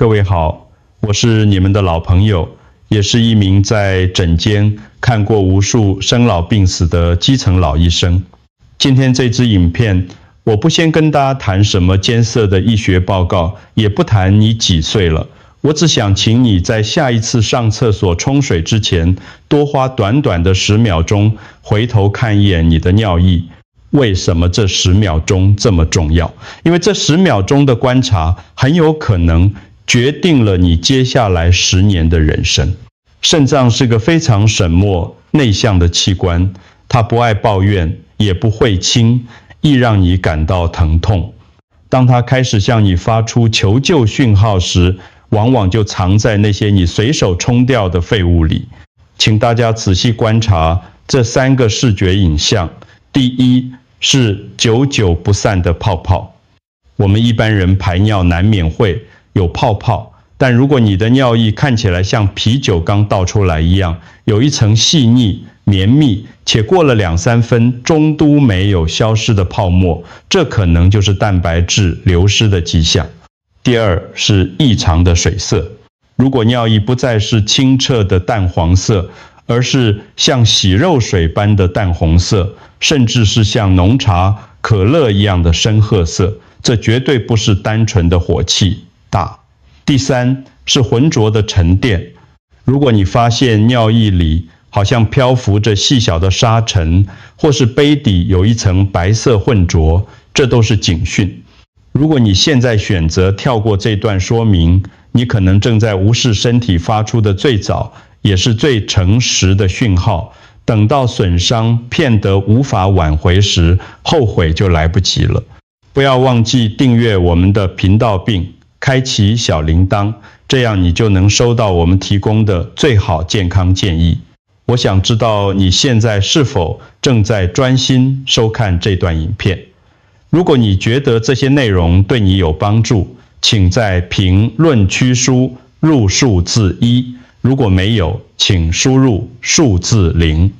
各位好，我是你们的老朋友，也是一名在诊间看过无数生老病死的基层老医生。今天这支影片，我不先跟大家谈什么艰涩的医学报告，也不谈你几岁了，我只想请你在下一次上厕所冲水之前，多花短短的10秒钟，回头看一眼你的尿液。为什么这10秒钟这么重要？因为这10秒钟的观察，很有可能决定了你接下来10年的人生。肾脏是个非常沈默、内向的器官，它不爱抱怨，也不会亲，易让你感到疼痛。当它开始向你发出求救讯号时，往往就藏在那些你随手冲掉的废物里。请大家仔细观察这3个视觉影像。第一是久久不散的泡泡。我们一般人排尿难免会有泡泡，但如果你的尿液看起来像啤酒刚倒出来一样，有一层细腻、绵密，且过了2-3分终都没有消失的泡沫，这可能就是蛋白质流失的迹象。第二是异常的水色。如果尿液不再是清澈的淡黄色，而是像洗肉水般的淡红色，甚至是像浓茶、可乐一样的深褐色，这绝对不是单纯的火气大。第三是浑浊的沉淀。如果你发现尿液里好像漂浮着细小的沙尘，或是杯底有一层白色混浊，这都是警讯。如果你现在选择跳过这段说明，你可能正在无视身体发出的最早也是最诚实的讯号，等到损伤片得无法挽回时，后悔就来不及了。不要忘记订阅我们的频道并开启小铃铛，这样你就能收到我们提供的最好健康建议。我想知道你现在是否正在专心收看这段影片。如果你觉得这些内容对你有帮助，请在评论区输入数字1，如果没有，请输入数字0。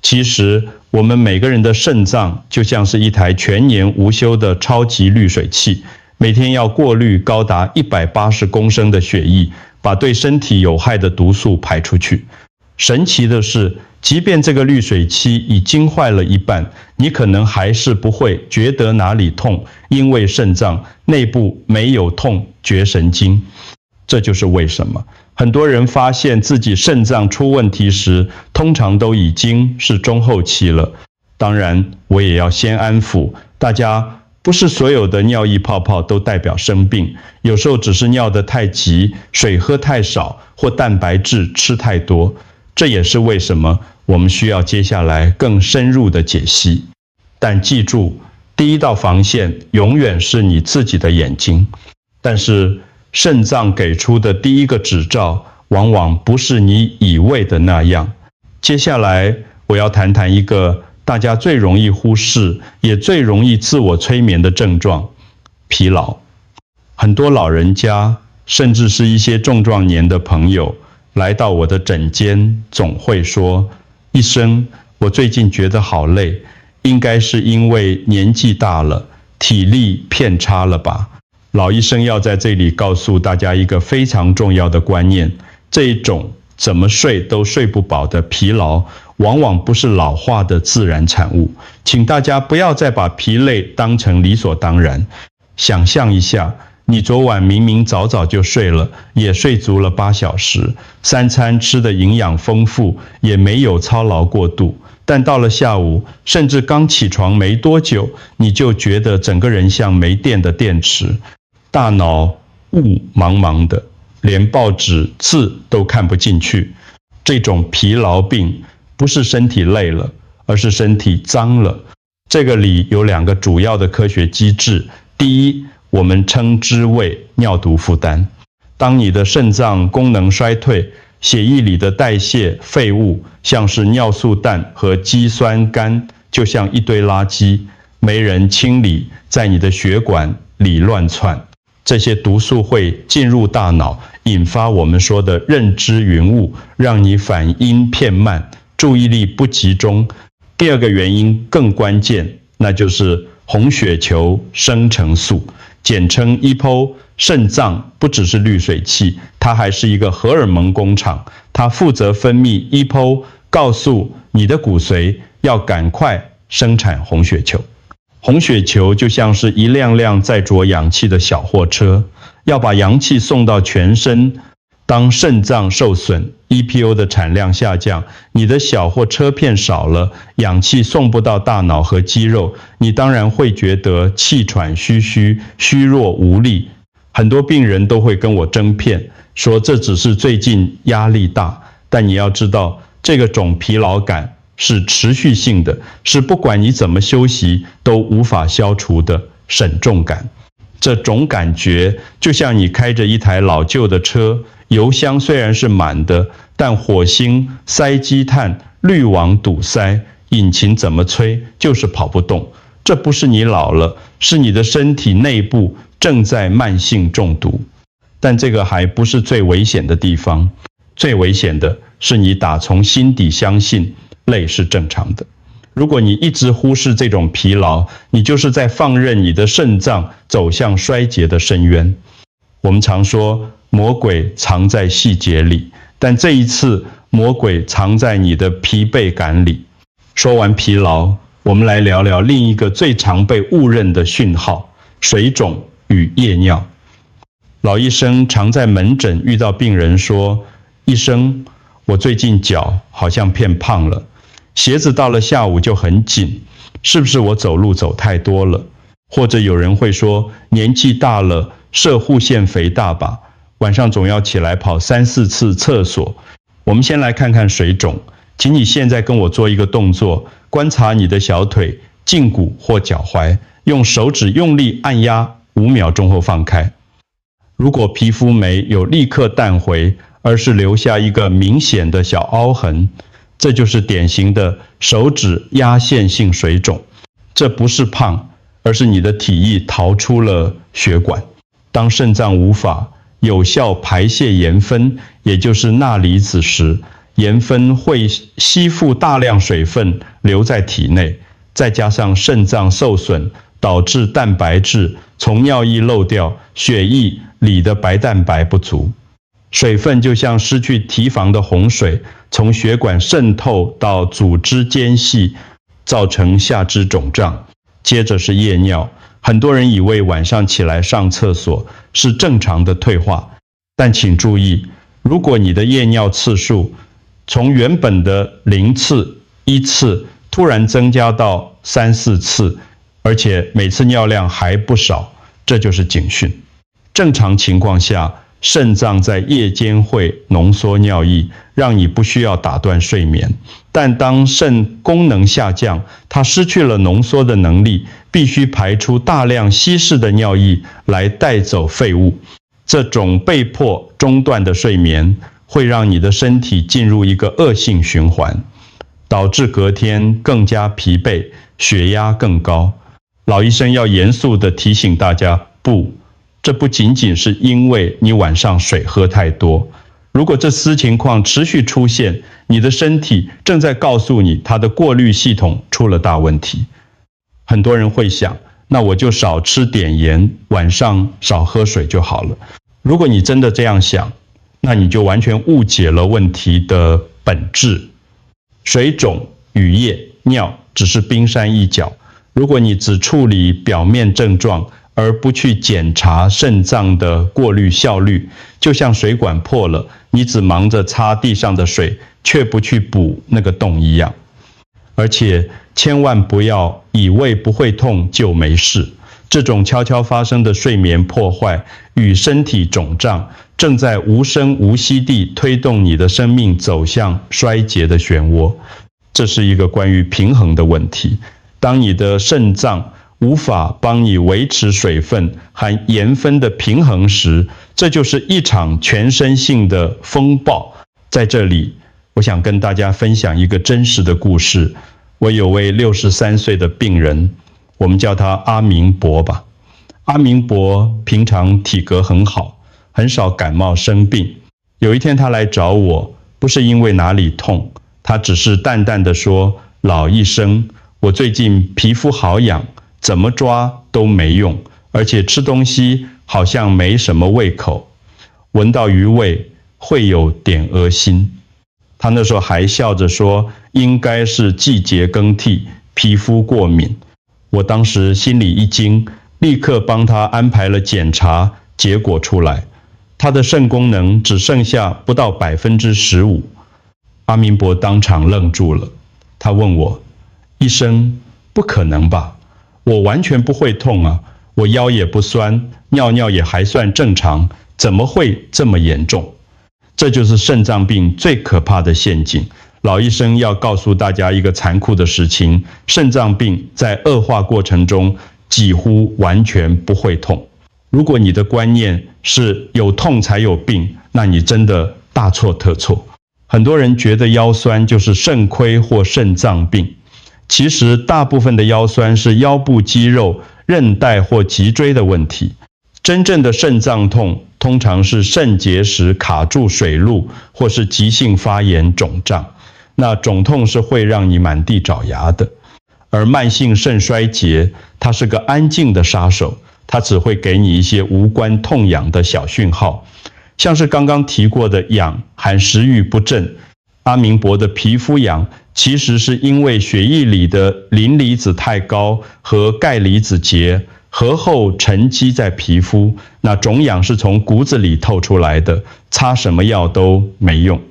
其实我们每个人的肾脏就像是一台全年无休的超级滤水器，每天要过滤高达180公升的血液，把对身体有害的毒素排出去。神奇的是，即便这个滤水器已经坏了一半，你可能还是不会觉得哪里痛，因为肾脏内部没有痛觉神经。这就是为什么很多人发现自己肾脏出问题时，通常都已经是中后期了。当然，我也要先安抚大家，不是所有的尿液泡泡都代表生病，有时候只是尿得太急，水喝太少，或蛋白质吃太多。这也是为什么我们需要接下来更深入的解析。但记住，第一道防线永远是你自己的眼睛。但是肾脏给出的第一个指照，往往不是你以为的那样。接下来我要谈谈一个大家最容易忽视，也最容易自我催眠的症状——疲劳。很多老人家，甚至是一些中壮年的朋友，来到我的诊间，总会说：“医生，我最近觉得好累，应该是因为年纪大了，体力偏差了吧？”老医生要在这里告诉大家一个非常重要的观念，这一种怎么睡都睡不饱的疲劳，往往不是老化的自然产物。请大家不要再把疲累当成理所当然。想象一下，你昨晚明明早早就睡了，也睡足了8小时，3餐吃的营养丰富，也没有操劳过度，但到了下午，甚至刚起床没多久，你就觉得整个人像没电的电池，大脑雾茫茫的，连报纸字都看不进去。这种疲劳病不是身体累了，而是身体脏了。这个里有2个主要的科学机制。第一，我们称之为尿毒负担。当你的肾脏功能衰退，血液里的代谢废物，像是尿素氮和肌酸酐，就像一堆垃圾，没人清理，在你的血管里乱窜。这些毒素会进入大脑，引发我们说的认知云雾，让你反应偏慢，注意力不集中。第2个原因更关键，那就是红血球生成素。简称 EPO。肾脏不只是滤水器，它还是一个荷尔蒙工厂，它负责分泌 EPO， 告诉你的骨髓要赶快生产红血球。红血球就像是一辆辆载着氧气的小货车，要把阳气送到全身。当肾脏受损， EPO 的产量下降，你的小货车片少了，氧气送不到大脑和肌肉，你当然会觉得气喘吁吁，虚弱无力。很多病人都会跟我争辩，说这只是最近压力大，但你要知道，这个种疲劳感是持续性的，是不管你怎么休息都无法消除的沈重感。这种感觉就像你开着一台老旧的车，油箱虽然是满的，但火星塞积碳，滤网堵塞，引擎怎么催就是跑不动。这不是你老了，是你的身体内部正在慢性中毒。但这个还不是最危险的地方，最危险的是你打从心底相信累是正常的。如果你一直忽视这种疲劳，你就是在放任你的肾脏走向衰竭的深渊。我们常说魔鬼藏在细节里，但这一次魔鬼藏在你的疲惫感里。说完疲劳，我们来聊聊另一个最常被误认的讯号：水肿与夜尿。老医生常在门诊遇到病人说，医生，我最近脚好像变胖了，鞋子到了下午就很紧，是不是我走路走太多了？或者有人会说，年纪大了，摄护腺肥大吧，晚上总要起来跑3-4次厕所。我们先来看看水肿，请你现在跟我做一个动作，观察你的小腿、胫骨或脚踝，用手指用力按压5秒钟后放开。如果皮肤没有立刻淡回，而是留下一个明显的小凹痕，这就是典型的手指压线性水肿。这不是胖，而是你的体液逃出了血管。当肾脏无法有效排泄盐分，也就是钠离子时，盐分会吸附大量水分留在体内，再加上肾脏受损，导致蛋白质从尿液漏掉，血液里的白蛋白不足。水分就像失去堤防的洪水，从血管渗透到组织间隙，造成下肢肿胀。接着是夜尿，很多人以为晚上起来上厕所是正常的退化，但请注意，如果你的夜尿次数从原本的0次、1次突然增加到3-4次，而且每次尿量还不少，这就是警讯。正常情况下，肾脏在夜间会浓缩尿液，让你不需要打断睡眠。但当肾功能下降，它失去了浓缩的能力，必须排出大量稀释的尿液来带走废物。这种被迫中断的睡眠，会让你的身体进入一个恶性循环，导致隔天更加疲惫，血压更高。老医生要严肃地提醒大家，这不仅仅是因为你晚上水喝太多。如果这丝情况持续出现，你的身体正在告诉你它的过滤系统出了大问题。很多人会想，那我就少吃点盐，晚上少喝水就好了。如果你真的这样想，那你就完全误解了问题的本质。水肿与夜尿只是冰山一角，如果你只处理表面症状，而不去检查肾脏的过滤效率，就像水管破了，你只忙着擦地上的水，却不去补那个洞一样。而且千万不要以为不会痛就没事，这种悄悄发生的睡眠破坏与身体肿胀，正在无声无息地推动你的生命走向衰竭的漩涡。这是一个关于平衡的问题。当你的肾脏无法帮你维持水分和盐分的平衡时，这就是一场全身性的风暴。在这里，我想跟大家分享一个真实的故事。我有位63岁的病人，我们叫他阿明伯吧。阿明伯平常体格很好，很少感冒生病。有一天他来找我，不是因为哪里痛，他只是淡淡的说，老医生，我最近皮肤好痒，怎么抓都没用，而且吃东西好像没什么胃口，闻到鱼味会有点恶心。他那时候还笑着说，应该是季节更替，皮肤过敏。我当时心里一惊，立刻帮他安排了检查，结果出来，他的肾功能只剩下不到15%。阿明伯当场愣住了，他问我，医生，不可能吧？我完全不会痛啊，我腰也不酸，尿尿也还算正常，怎么会这么严重？这就是肾脏病最可怕的陷阱。老医生要告诉大家一个残酷的实情，肾脏病在恶化过程中几乎完全不会痛。如果你的观念是有痛才有病，那你真的大错特错。很多人觉得腰酸就是肾亏或肾脏病，其实大部分的腰酸是腰部肌肉、韧带或脊椎的问题。真正的肾脏痛通常是肾结石卡住水路，或是急性发炎肿胀。那肿痛是会让你满地找牙的。而慢性肾衰竭，它是个安静的杀手，它只会给你一些无关痛痒的小讯号，像是刚刚提过的痒和食欲不振。阿明伯的皮肤痒，其实是因为血液里的磷离子太高和钙离子结合后沉积在皮肤，那肿痒是从骨子里透出来的，擦什么药都没用。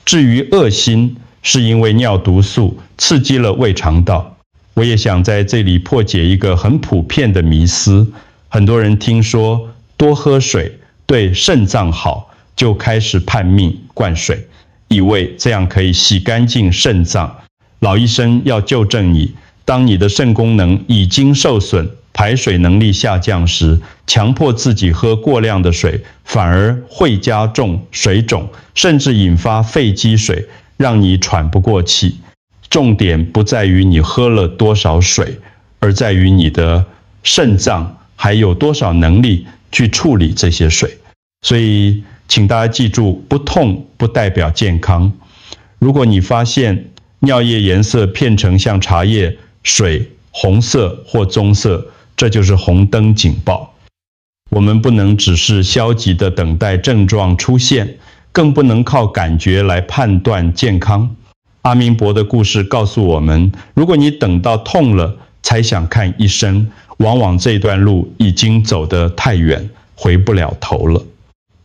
至于恶心，是因为尿毒素刺激了胃肠道。我也想在这里破解一个很普遍的迷思，很多人听说多喝水对肾脏好，就开始叛命灌水，以为这样可以洗干净肾脏。老医生要纠正你，当你的肾功能已经受损，排水能力下降时，强迫自己喝过量的水，反而会加重水肿，甚至引发肺积水，让你喘不过气。重点不在于你喝了多少水，而在于你的肾脏还有多少能力去处理这些水。所以请大家记住，不痛不代表健康。如果你发现尿液颜色变成像茶叶、水红色或棕色，这就是红灯警报。我们不能只是消极的等待症状出现，更不能靠感觉来判断健康。阿明伯的故事告诉我们，如果你等到痛了才想看医生，往往这段路已经走得太远，回不了头了。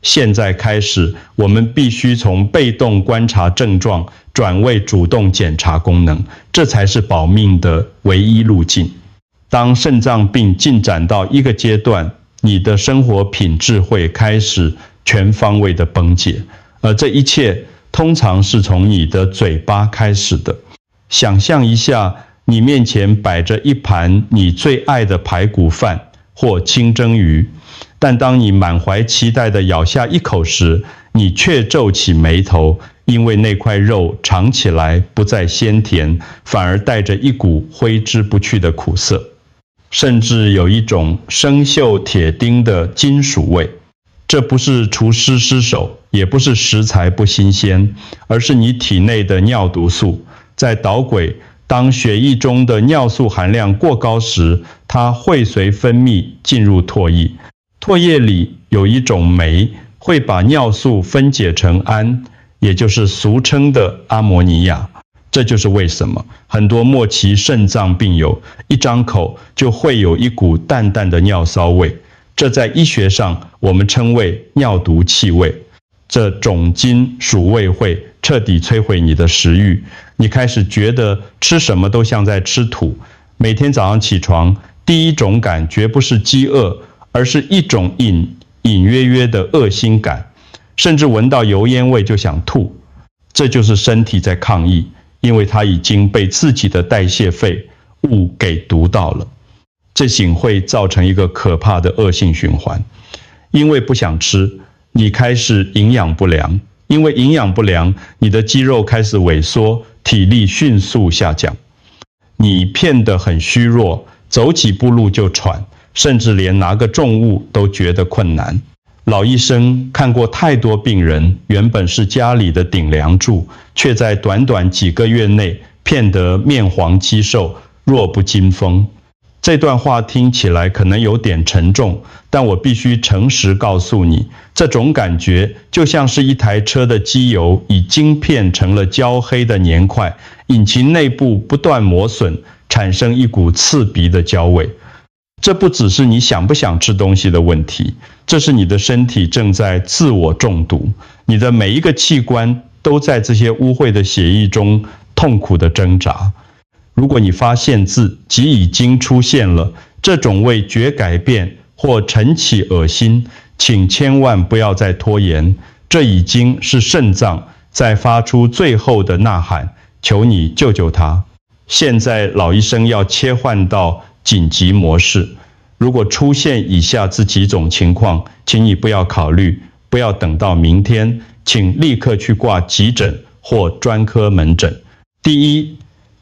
现在开始，我们必须从被动观察症状转为主动检查功能，这才是保命的唯一路径。当肾脏病进展到一个阶段，你的生活品质会开始全方位的崩解，而这一切通常是从你的嘴巴开始的。想象一下，你面前摆着一盘你最爱的排骨饭或清蒸鱼，但当你满怀期待地咬下一口时，你却皱起眉头，因为那块肉尝起来不再鲜甜，反而带着一股挥之不去的苦涩，甚至有一种生锈铁钉的金属味。这不是厨师失手，也不是食材不新鲜，而是你体内的尿毒素在捣鬼。当血液中的尿素含量过高时，它会随分泌进入唾液。唾液里有一种酶会把尿素分解成氨，也就是俗称的阿摩尼亚。这就是为什么很多末期肾脏病友一张口就会有一股淡淡的尿骚味，这在医学上我们称为尿毒气味。这种金属味会彻底摧毁你的食欲，你开始觉得吃什么都像在吃土。每天早上起床，第一种感觉不是饥饿，而是一种隐隐约约的恶心感，甚至闻到油烟味就想吐。这就是身体在抗议，因为它已经被自己的代谢废物给毒到了。这仅会造成一个可怕的恶性循环。因为不想吃，你开始营养不良，因为营养不良，你的肌肉开始萎缩，体力迅速下降，你变得很虚弱，走几步路就喘，甚至连拿个重物都觉得困难。老医生看过太多病人，原本是家里的顶梁柱，却在短短几个月内变得面黄肌瘦，弱不禁风。这段话听起来可能有点沉重，但我必须诚实告诉你，这种感觉就像是一台车的机油已经变成了焦黑的粘块，引擎内部不断磨损，产生一股刺鼻的焦味。这不只是你想不想吃东西的问题，这是你的身体正在自我中毒，你的每一个器官都在这些污秽的血液中痛苦的挣扎。如果你发现自己已经出现了这种味觉改变或晨起恶心，请千万不要再拖延，这已经是肾脏在发出最后的呐喊，求你救救它。现在老医生要切换到紧急模式，如果出现以下这几种情况，请你不要考虑，不要等到明天，请立刻去挂急诊或专科门诊。第一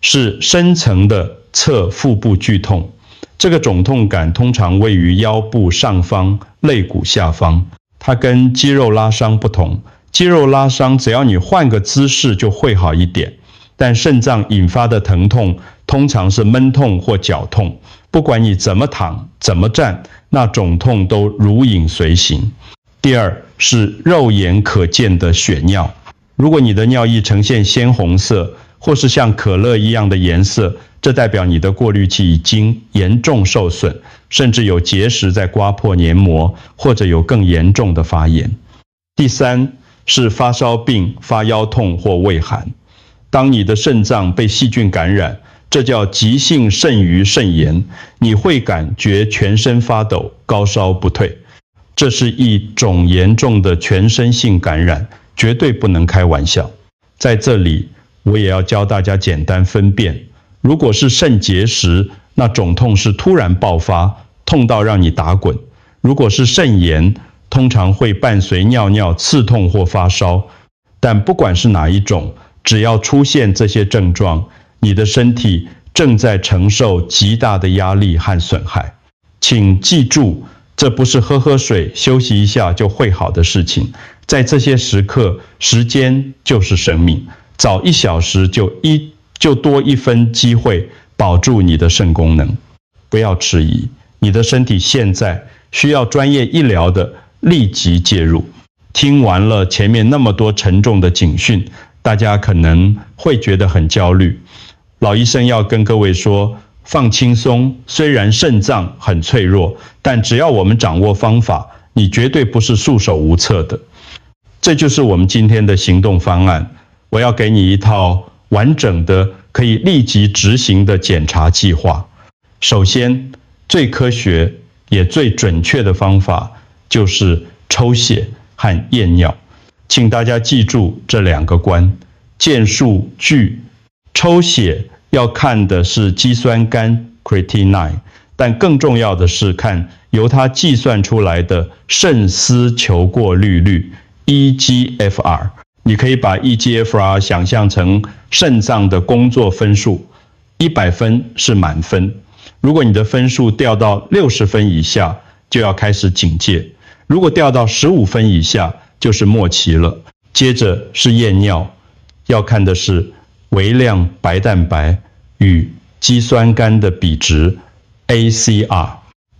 是深层的侧腹部剧痛，这个肿痛感通常位于腰部上方、肋骨下方。它跟肌肉拉伤不同，肌肉拉伤只要你换个姿势就会好一点，但肾脏引发的疼痛通常是闷痛或绞痛，不管你怎么躺、怎么站，那肿痛都如影随形。第二是肉眼可见的血尿，如果你的尿液呈现鲜红色，或是像可乐一样的颜色，这代表你的过滤器已经严重受损，甚至有结石在刮破黏膜，或者有更严重的发炎。第三是发烧病、发腰痛或畏寒。当你的肾脏被细菌感染，这叫急性肾盂肾炎，你会感觉全身发抖、高烧不退。这是一种严重的全身性感染，绝对不能开玩笑。在这里我也要教大家简单分辨，如果是肾结石，那肿痛是突然爆发，痛到让你打滚；如果是肾炎，通常会伴随尿尿、刺痛或发烧。但不管是哪一种，只要出现这些症状，你的身体正在承受极大的压力和损害。请记住，这不是喝喝水、休息一下就会好的事情。在这些时刻，时间就是生命。早1小时就多1分机会保住你的肾功能。不要迟疑，你的身体现在需要专业医疗的立即介入。听完了前面那么多沉重的警讯，大家可能会觉得很焦虑。老医生要跟各位说，放轻松，虽然肾脏很脆弱，但只要我们掌握方法，你绝对不是束手无策的。这就是我们今天的行动方案。我要给你一套完整的可以立即执行的检查计划。首先，最科学也最准确的方法就是抽血和验尿。请大家记住这2个关：件数据。抽血要看的是肌酸酐 creatinine， 但更重要的是看由它计算出来的肾丝球过滤率 eGFR。你可以把 eGFR 想象成肾脏的工作分数，100分是满分。如果你的分数掉到60分以下，就要开始警戒；如果掉到15分以下，就是末期了。接着是验尿，要看的是微量白蛋白与肌酸酐的比值 ACR。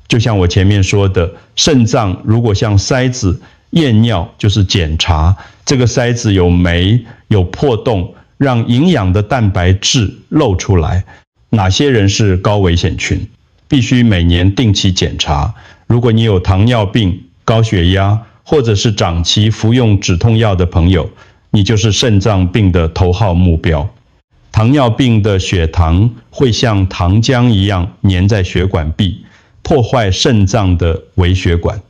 就像我前面说的，肾脏如果像筛子，验尿就是检查这个筛子有没有破洞，让营养的蛋白质漏出来。哪些人是高危险群？必须每年定期检查。如果你有糖尿病、高血压，或者是长期服用止痛药的朋友，你就是肾脏病的头号目标。糖尿病的血糖会像糖浆一样粘在血管壁，破坏肾脏的微血管，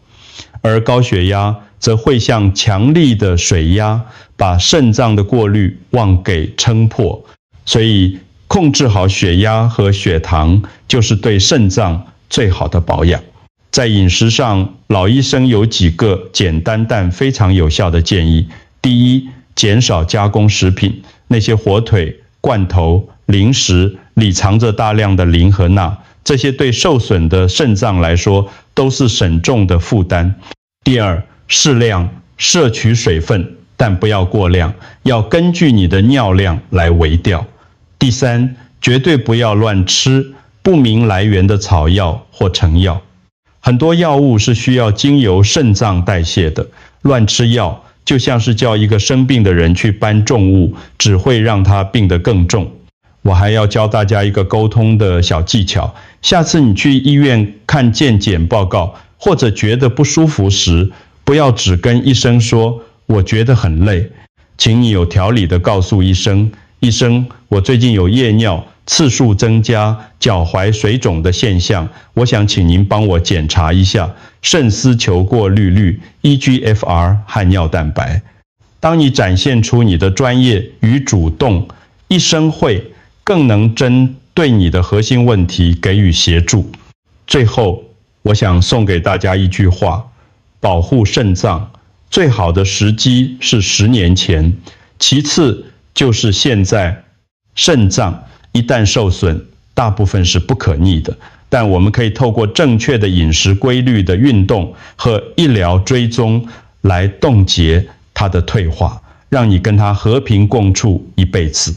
而高血压则会像强力的水压，把肾脏的过滤网给撑破。所以控制好血压和血糖，就是对肾脏最好的保养。在饮食上，老医生有几个简单但非常有效的建议。第一，减少加工食品，那些火腿、罐头、零食里藏着大量的磷和钠，这些对受损的肾脏来说都是沈重的负担。第二，适量摄取水分，但不要过量，要根据你的尿量来微调。第三，绝对不要乱吃，不明来源的草药或成药。很多药物是需要经由肾脏代谢的，乱吃药就像是叫一个生病的人去搬重物，只会让他病得更重。我还要教大家一个沟通的小技巧，下次你去医院看健检报告，或者觉得不舒服时，不要只跟医生说我觉得很累，请你有条理地告诉医生，医生，我最近有夜尿，次数增加，脚踝水肿的现象，我想请您帮我检查一下肾丝球过滤率、eGFR 和尿蛋白。当你展现出你的专业与主动，医生会更能针对你的核心问题给予协助。最后，我想送给大家一句话：保护肾脏，最好的时机是10年前，其次就是现在。肾脏一旦受损，大部分是不可逆的，但我们可以透过正确的饮食规律的运动和医疗追踪来冻结它的退化，让你跟它和平共处一辈子。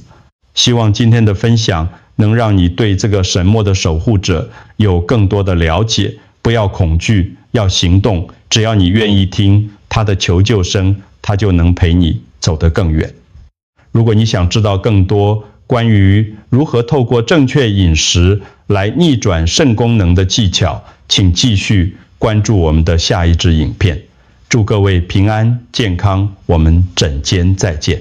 希望今天的分享能让你对这个神墨的守护者有更多的了解，不要恐惧，要行动，只要你愿意听他的求救声，他就能陪你走得更远。如果你想知道更多关于如何透过正确饮食来逆转肾功能的技巧，请继续关注我们的下一支影片。祝各位平安健康，我们诊间再见。